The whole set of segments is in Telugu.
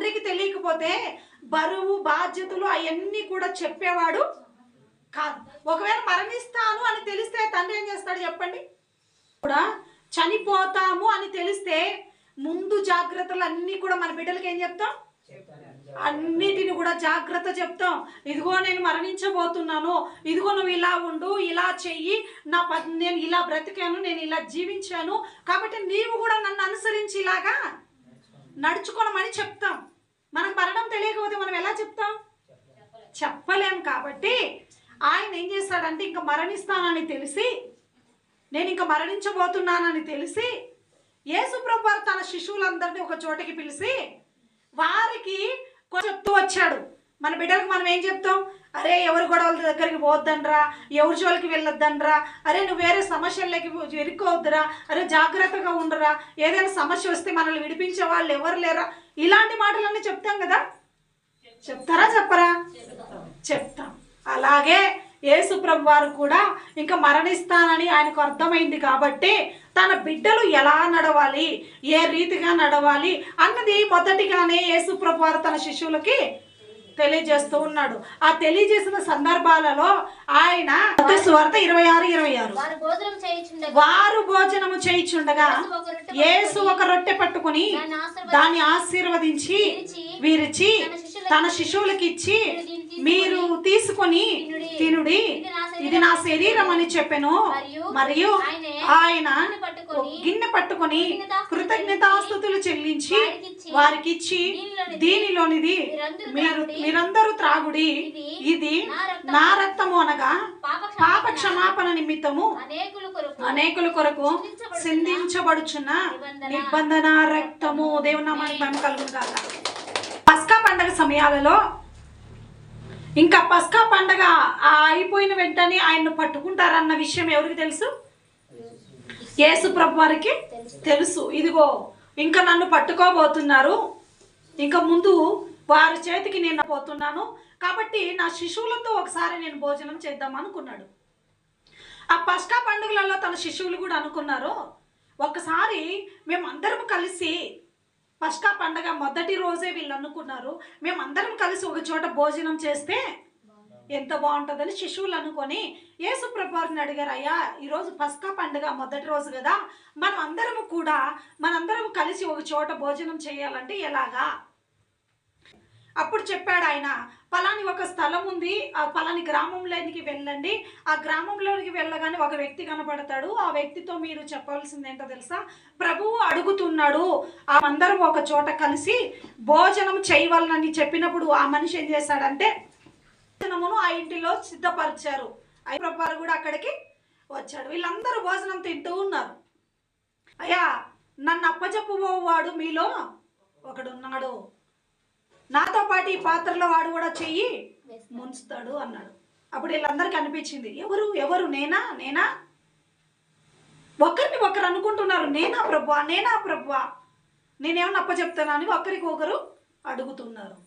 తండ్రికి తెలియకపోతే బరువు బాధ్యతలు అవన్నీ కూడా చెప్పేవాడు కాదు. ఒకవేళ మరణిస్తాను అని తెలిస్తే తండ్రి ఏం చేస్తాడు చెప్పండి? కూడా చనిపోతాము అని తెలిస్తే ముందు జాగ్రత్తలు అన్నీ కూడా మన బిడ్డలకి ఏం చెప్తాం? అన్నిటిని కూడా జాగ్రత్త చెప్తాం. ఇదిగో నేను మరణించబోతున్నాను, ఇదిగో నువ్వు ఇలా ఉండు, ఇలా చెయ్యి, నేను ఇలా బ్రతికాను, నేను ఇలా జీవించాను, కాబట్టి నీవు కూడా నన్ను అనుసరించి ఇలాగా నడుచుకోనమని చెప్తాం. మనకు మరణం తెలియకపోతే మనం ఎలా చెప్తాం? చెప్పలేం. కాబట్టి ఆయన ఏం చేస్తాడంటే ఇంకా మరణిస్తానని తెలిసి, నేను ఇంకా మరణించబోతున్నానని తెలిసి యేసుప్రభు వారు తన శిష్యులందరినీ ఒక చోటకి పిలిచి వారికి చెప్తూ వచ్చాడు. మన బిడ్డలకు మనం ఏం చెప్తాం? అరే ఎవరి గొడవల దగ్గరికి పోవద్దనరా, ఎవరి జోలికి వెళ్ళొద్దనరా, అరే నువ్వు వేరే సమస్యలకి ఇరుక్కోవద్దురా, అరే జాగ్రత్తగా ఉండరా, ఏదైనా సమస్య వస్తే మనల్ని విడిపించే వాళ్ళు ఎవరు లేరా, ఇలాంటి మాటలన్నీ చెప్తాం కదా. చెప్తారా చెప్పరా? చెప్తాం. అలాగే యేసుప్రభు వారు కూడా ఇంకా మరణిస్తానని ఆయనకు అర్థమైంది కాబట్టి తన బిడ్డలు ఎలా నడవాలి, ఏ రీతిగా నడవాలి అన్నది మొదటిగానే యేసుప్రభు వారు తన శిష్యులకి తెలియజేస్తూ ఉన్నాడు. ఆ తెలియజేసిన సందర్భాలలో ఆయన సువార్త 26:26 వారు భోజనము చేయుచుండగా యేసు ఒక రొట్టె పట్టుకుని దాన్ని ఆశీర్వదించి విరిచి తన శిష్యులకి ఇచ్చి, మీరు తీసుకొని తినుడి, ఇది నా శరీరం అని చెప్పెను. మరియు ఆయన గిన్నె పట్టుకొని కృతజ్ఞతాస్తుతులు చెల్లించి వారికి ఇచ్చి, దీనిలోనిది మీరందరూ త్రాగుడి, ఇది నా రక్తము అనగా పాప క్షమాపణ నిమిత్తము అనేకుల కొరకు సిందించబడుచున్న నిబంధన రక్తము. దేవుని నామానికి మహిమ కలుగును గాక. పస్కా పండగ సమయాలలో ఇంకా పస్కా పండగ అయిపోయిన వెంటనే ఆయన్ను పట్టుకుంటారన్న విషయం ఎవరికి తెలుసు? యేసు ప్రభు వారికి తెలుసు. ఇదిగో ఇంకా నన్ను పట్టుకోబోతున్నారు, ఇంకా ముందు వారి చేతికి నేను పోతున్నాను, కాబట్టి నా శిశువులతో ఒకసారి నేను భోజనం చేద్దాం అనుకున్నాడు. ఆ పస్కా పండుగలలో తన శిశువులు కూడా అనుకున్నారు, ఒకసారి మేమందరం కలిసి పస్కా పండగ మొదటి రోజే వీళ్ళు అనుకున్నారు, మేమందరం కలిసి ఒక చోట భోజనం చేస్తే ఎంత బాగుంటుందని శిశువులు అనుకొని యేసు ప్రభు వారిని అడిగారు, అయ్యా ఈరోజు పస్కా పండుగ మొదటి రోజు కదా, మనందరం కలిసి ఒక చోట భోజనం చేయాలంటే ఎలాగా? అప్పుడు చెప్పాడు ఆయన, పలాని ఒక స్థలం ఉంది, ఆ పలాని గ్రామంలోనికి వెళ్ళండి, ఆ గ్రామంలోనికి వెళ్ళగానే ఒక వ్యక్తి కనపడతాడు, ఆ వ్యక్తితో మీరు చెప్పాల్సింది ఏంటో తెలుసా? ప్రభువు అడుగుతున్నాడు అందరం ఒక చోట కలిసి భోజనం చేయవాలని చెప్పినప్పుడు ఆ మనిషి ఏం చేశాడంటే భోజనమును ఆ ఇంటిలో సిద్ధపరిచారు. ప్రభు వారు కూడా అక్కడికి వచ్చాడు. వీళ్ళందరూ భోజనం తింటూ ఉన్నారు. అయ్యా నన్ను అప్పచెప్పువాడు మీలో ఒకడున్నాడు, నాతో పాటు ఈ పాత్రలో వాడు కూడా చెయ్యి ముంచుతాడు అన్నాడు. అప్పుడు వీళ్ళందరికీ అనిపించింది, ఎవరు నేనా? ఒకరిని ఒకరు అనుకుంటున్నారు, నేనా ప్రభువా నేనేమన్నా అప్పచెప్తానా అని ఒకరికి ఒకరు అడుగుతున్నారు.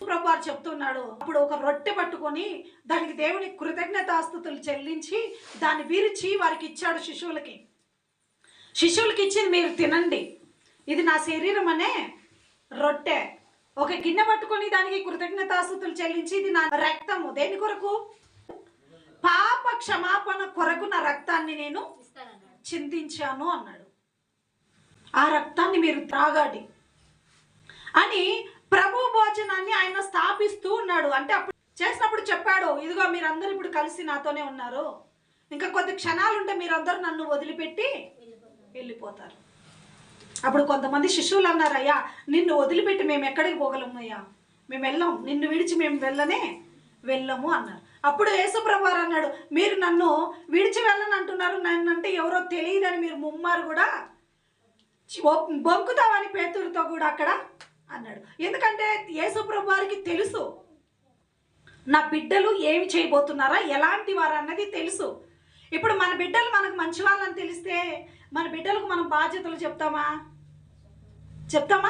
ప్రభు వారు చెప్తున్నాడు, అప్పుడు ఒక రొట్టె పట్టుకొని దానికి దేవుని కృతజ్ఞతాస్తుతులు చెల్లించి దాన్ని విరిచి వారికి ఇచ్చాడు. శిష్యులకి ఇచ్చింది మీరు తినండి, ఇది నా శరీరం అనే రొట్టె. ఒక గిన్నె పట్టుకొని దానికి కృతజ్ఞతాస్తుతులు చెల్లించి, ఇది నా రక్తము, దేని కొరకు? పాప క్షమాపణ కొరకు నా రక్తాన్ని నేను చిందించాను అన్నాడు. ఆ రక్తాన్ని మీరు త్రాగాడి అని ప్రభు భోజనాన్ని ఆయన స్థాపిస్తూ ఉన్నాడు. అంటే అప్పుడు చేసినప్పుడు చెప్పాడు, ఇదిగో మీరందరూ ఇప్పుడు కలిసి నాతోనే ఉన్నారు, ఇంకా కొద్ది క్షణాలు ఉంటే మీరందరూ నన్ను వదిలిపెట్టి వెళ్ళిపోతారు. అప్పుడు కొంతమంది శిష్యులు అన్నారు, అయ్యా నిన్ను వదిలిపెట్టి మేము ఎక్కడికి పోగలమయ్యా, మేము వెళ్ళాం, నిన్ను విడిచి మేము వెళ్ళము అన్నారు. అప్పుడు యేసుప్రభు వారు అన్నాడు, మీరు నన్ను విడిచి వెళ్ళని అంటున్నారు, నన్ను అంటే ఎవరో తెలియదని మీరు ముమ్మారు కూడా బొంకుతామని పేతురుతో కూడా అక్కడ అన్నాడు. ఎందుకంటే యేసుప్రభు వారికి తెలుసు నా బిడ్డలు ఏమి చేయబోతున్నారా, ఎలాంటి వారు అన్నది తెలుసు. ఇప్పుడు మన బిడ్డలు మనకు మంచి వాళ్ళని తెలిస్తే మన బిడ్డలకు మనం బాధ్యతలు చెప్తామా? చెప్పం.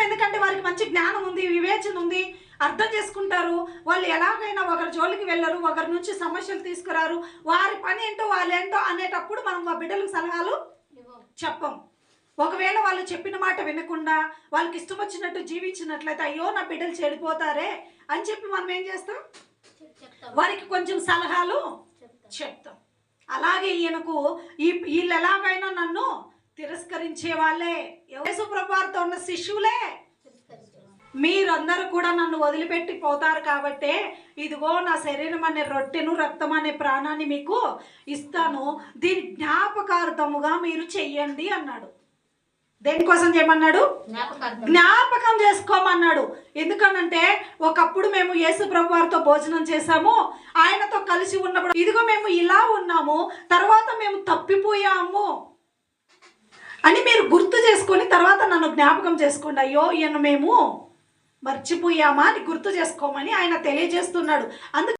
ఎందుకంటే వారికి మంచి జ్ఞానం ఉంది, వివేచన ఉంది, అర్థం చేసుకుంటారు. వాళ్ళు ఎలాగైనా ఒకరి జోలికి వెళ్ళరు, ఒకరి నుంచి సమస్యలు తీసుకురారు, వారి పని ఏంటో వాళ్ళేంటో అనేటప్పుడు మనం మా బిడ్డలకు సలహాలు చెప్పం. ఒకవేళ వాళ్ళు చెప్పిన మాట వినకుండా వాళ్ళకి ఇష్టం వచ్చినట్టు జీవించినట్లయితే అయ్యో నా బిడ్డలు చెడిపోతారే అని చెప్పి మనం ఏం చేస్తాం, వారికి కొంచెం సలహాలు చెప్తాం. అలాగే ఈయనకు వీళ్ళు ఎలాగైనా నన్ను తిరస్కరించే వాళ్ళే, యేసు ప్రభువారితో ఉన్న శిష్యులే, మీరందరూ కూడా నన్ను వదిలిపెట్టి పోతారు కాబట్టి ఇదిగో నా శరీరం అనే రొట్టెను రక్తం అనే ప్రాణాన్ని మీకు ఇస్తాను, దీని జ్ఞాపకార్థముగా మీరు చెయ్యండి అన్నాడు. దేనికోసం చేయమన్నాడు? జ్ఞాపకం చేసుకోమన్నాడు. ఎందుకనంటే ఒకప్పుడు మేము యేసు ప్రభు వారితో భోజనం చేశాము, ఆయనతో కలిసి ఉన్నప్పుడు ఇదిగో మేము ఇలా ఉన్నాము, తర్వాత మేము తప్పిపోయాము అని మీరు గుర్తు చేసుకొని తర్వాత నన్ను జ్ఞాపకం చేసుకోండి. అయ్యో ఈయన మేము మర్చిపోయామా అని గుర్తు చేసుకోమని ఆయన తెలియజేస్తున్నాడు. అందుకే